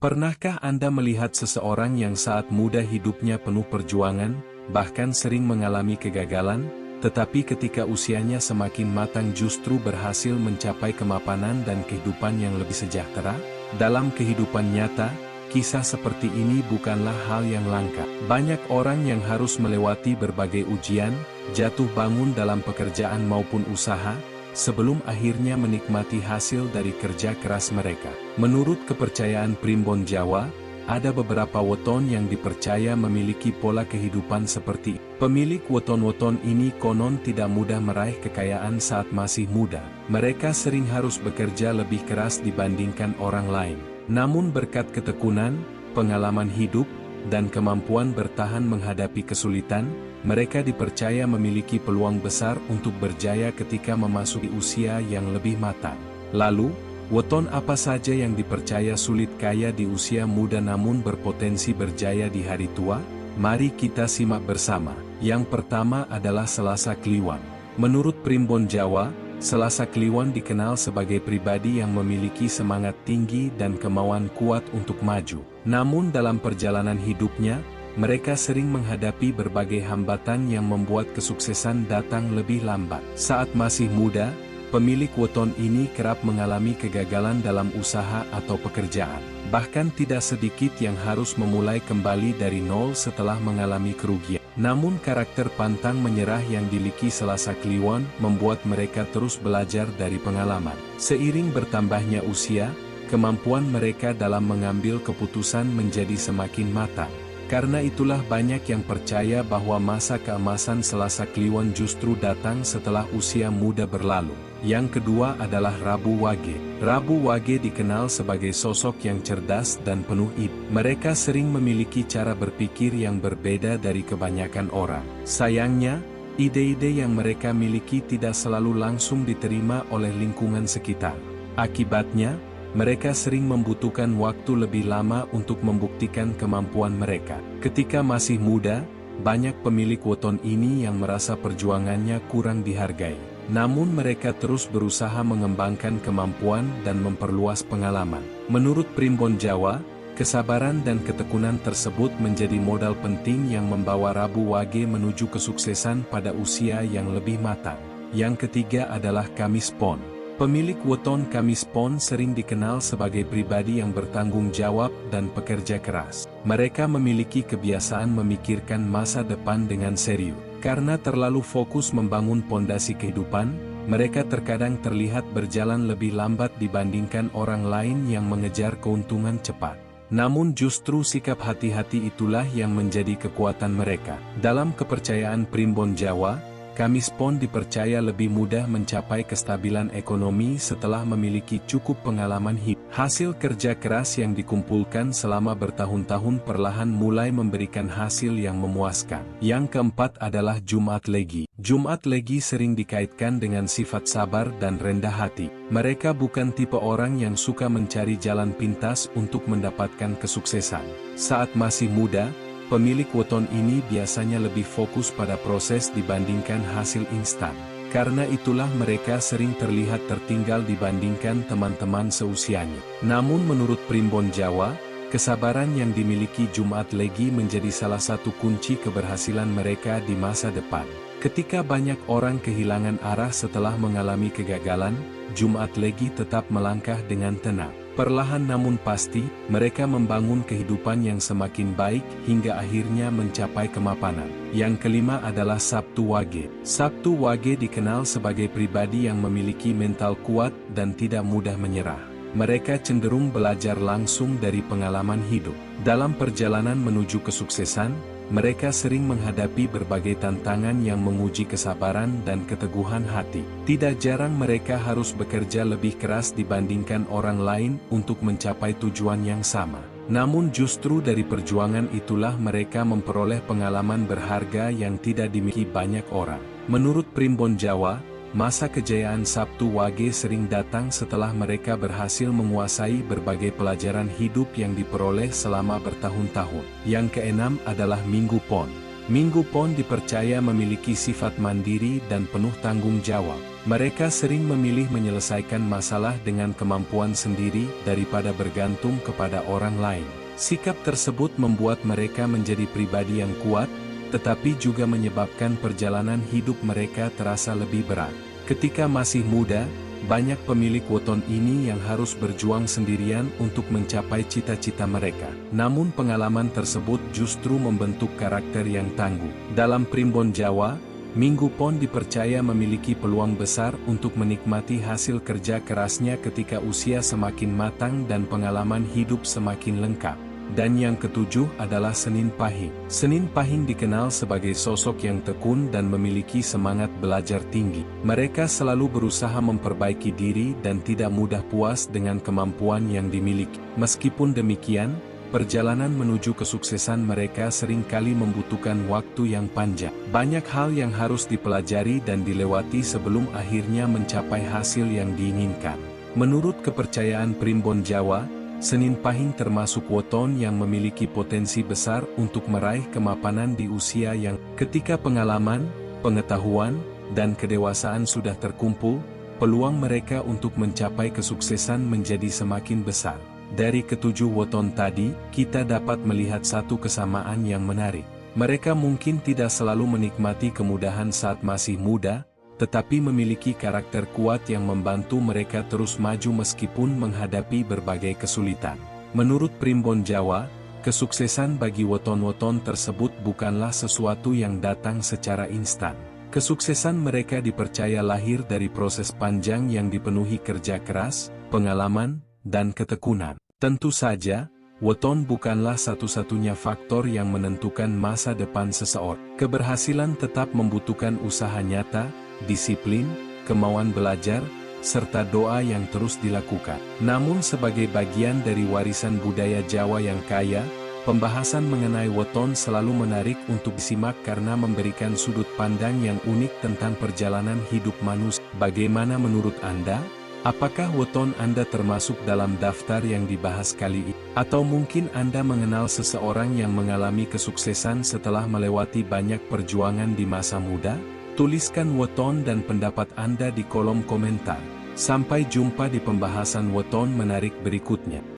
Pernahkah Anda melihat seseorang yang saat muda hidupnya penuh perjuangan, bahkan sering mengalami kegagalan, tetapi ketika usianya semakin matang justru berhasil mencapai kemapanan dan kehidupan yang lebih sejahtera? Dalam kehidupan nyata, kisah seperti ini bukanlah hal yang langka. Banyak orang yang harus melewati berbagai ujian, jatuh bangun dalam pekerjaan maupun usaha, sebelum akhirnya menikmati hasil dari kerja keras mereka. Menurut kepercayaan Primbon Jawa, ada beberapa weton yang dipercaya memiliki pola kehidupan seperti pemilik weton-weton ini konon tidak mudah meraih kekayaan saat masih muda. Mereka sering harus bekerja lebih keras dibandingkan orang lain. Namun berkat ketekunan, pengalaman hidup, dan kemampuan bertahan menghadapi kesulitan, mereka dipercaya memiliki peluang besar untuk berjaya ketika memasuki usia yang lebih matang. Lalu, weton apa saja yang dipercaya sulit kaya di usia muda namun berpotensi berjaya di hari tua? Mari kita simak bersama. Yang pertama adalah Selasa Kliwon. Menurut Primbon Jawa, Selasa Kliwon dikenal sebagai pribadi yang memiliki semangat tinggi dan kemauan kuat untuk maju. Namun dalam perjalanan hidupnya, mereka sering menghadapi berbagai hambatan yang membuat kesuksesan datang lebih lambat. Saat masih muda, pemilik weton ini kerap mengalami kegagalan dalam usaha atau pekerjaan. Bahkan tidak sedikit yang harus memulai kembali dari nol setelah mengalami kerugian. Namun karakter pantang menyerah yang dimiliki Selasa Kliwon membuat mereka terus belajar dari pengalaman. Seiring bertambahnya usia, kemampuan mereka dalam mengambil keputusan menjadi semakin matang. Karena itulah banyak yang percaya bahwa masa keemasan Selasa Kliwon justru datang setelah usia muda berlalu. Yang kedua adalah Rabu Wage. Rabu Wage dikenal sebagai sosok yang cerdas dan penuh ide. Mereka sering memiliki cara berpikir yang berbeda dari kebanyakan orang. Sayangnya, ide-ide yang mereka miliki tidak selalu langsung diterima oleh lingkungan sekitar. Akibatnya, mereka sering membutuhkan waktu lebih lama untuk membuktikan kemampuan mereka. Ketika masih muda, banyak pemilik weton ini yang merasa perjuangannya kurang dihargai. Namun mereka terus berusaha mengembangkan kemampuan dan memperluas pengalaman. Menurut Primbon Jawa, kesabaran dan ketekunan tersebut menjadi modal penting yang membawa Rabu Wage menuju kesuksesan pada usia yang lebih matang. Yang ketiga adalah Kamis Pon. Pemilik weton Kamis Pon sering dikenal sebagai pribadi yang bertanggung jawab dan pekerja keras. Mereka memiliki kebiasaan memikirkan masa depan dengan serius. Karena terlalu fokus membangun pondasi kehidupan, mereka terkadang terlihat berjalan lebih lambat dibandingkan orang lain yang mengejar keuntungan cepat. Namun justru sikap hati-hati itulah yang menjadi kekuatan mereka. Dalam kepercayaan Primbon Jawa, Kamis Pon dipercaya lebih mudah mencapai kestabilan ekonomi setelah memiliki cukup pengalaman hidup. Hasil kerja keras yang dikumpulkan selama bertahun-tahun perlahan mulai memberikan hasil yang memuaskan. Yang keempat adalah Jumat Legi. Jumat Legi sering dikaitkan dengan sifat sabar dan rendah hati. Mereka bukan tipe orang yang suka mencari jalan pintas untuk mendapatkan kesuksesan. Saat masih muda, pemilik weton ini biasanya lebih fokus pada proses dibandingkan hasil instan. Karena itulah mereka sering terlihat tertinggal dibandingkan teman-teman seusianya. Namun menurut Primbon Jawa, kesabaran yang dimiliki Jumat Legi menjadi salah satu kunci keberhasilan mereka di masa depan. Ketika banyak orang kehilangan arah setelah mengalami kegagalan, Jumat Legi tetap melangkah dengan tenang. Perlahan namun pasti, mereka membangun kehidupan yang semakin baik hingga akhirnya mencapai kemapanan. Yang kelima adalah Sabtu Wage. Sabtu Wage dikenal sebagai pribadi yang memiliki mental kuat dan tidak mudah menyerah. Mereka cenderung belajar langsung dari pengalaman hidup. Dalam perjalanan menuju kesuksesan, mereka sering menghadapi berbagai tantangan yang menguji kesabaran dan keteguhan hati. Tidak jarang mereka harus bekerja lebih keras dibandingkan orang lain untuk mencapai tujuan yang sama. Namun justru dari perjuangan itulah mereka memperoleh pengalaman berharga yang tidak dimiliki banyak orang. Menurut Primbon Jawa, masa kejayaan Sabtu Wage sering datang setelah mereka berhasil menguasai berbagai pelajaran hidup yang diperoleh selama bertahun-tahun. Yang keenam adalah Minggu Pon. Minggu Pon dipercaya memiliki sifat mandiri dan penuh tanggung jawab. Mereka sering memilih menyelesaikan masalah dengan kemampuan sendiri daripada bergantung kepada orang lain. Sikap tersebut membuat mereka menjadi pribadi yang kuat, tetapi juga menyebabkan perjalanan hidup mereka terasa lebih berat. Ketika masih muda, banyak pemilik weton ini yang harus berjuang sendirian untuk mencapai cita-cita mereka. Namun pengalaman tersebut justru membentuk karakter yang tangguh. Dalam Primbon Jawa, Minggu Pon dipercaya memiliki peluang besar untuk menikmati hasil kerja kerasnya ketika usia semakin matang dan pengalaman hidup semakin lengkap. Dan yang ketujuh adalah Senin Pahing. Senin Pahing dikenal sebagai sosok yang tekun dan memiliki semangat belajar tinggi. Mereka selalu berusaha memperbaiki diri dan tidak mudah puas dengan kemampuan yang dimiliki. Meskipun demikian, perjalanan menuju kesuksesan mereka seringkali membutuhkan waktu yang panjang. Banyak hal yang harus dipelajari dan dilewati sebelum akhirnya mencapai hasil yang diinginkan. Menurut kepercayaan Primbon Jawa, Senin Pahing termasuk weton yang memiliki potensi besar untuk meraih kemapanan di usia yang ketika pengalaman, pengetahuan, dan kedewasaan sudah terkumpul, peluang mereka untuk mencapai kesuksesan menjadi semakin besar. Dari ketujuh weton tadi, kita dapat melihat satu kesamaan yang menarik. Mereka mungkin tidak selalu menikmati kemudahan saat masih muda, tetapi memiliki karakter kuat yang membantu mereka terus maju meskipun menghadapi berbagai kesulitan. Menurut Primbon Jawa, kesuksesan bagi weton-weton tersebut bukanlah sesuatu yang datang secara instan. Kesuksesan mereka dipercaya lahir dari proses panjang yang dipenuhi kerja keras, pengalaman, dan ketekunan. Tentu saja, weton bukanlah satu-satunya faktor yang menentukan masa depan seseorang. Keberhasilan tetap membutuhkan usaha nyata, disiplin, kemauan belajar, serta doa yang terus dilakukan. Namun sebagai bagian dari warisan budaya Jawa yang kaya, pembahasan mengenai weton selalu menarik untuk disimak karena memberikan sudut pandang yang unik tentang perjalanan hidup manusia. Bagaimana menurut Anda? Apakah weton Anda termasuk dalam daftar yang dibahas kali ini? Atau mungkin Anda mengenal seseorang yang mengalami kesuksesan setelah melewati banyak perjuangan di masa muda? Tuliskan weton dan pendapat Anda di kolom komentar. Sampai jumpa di pembahasan weton menarik berikutnya.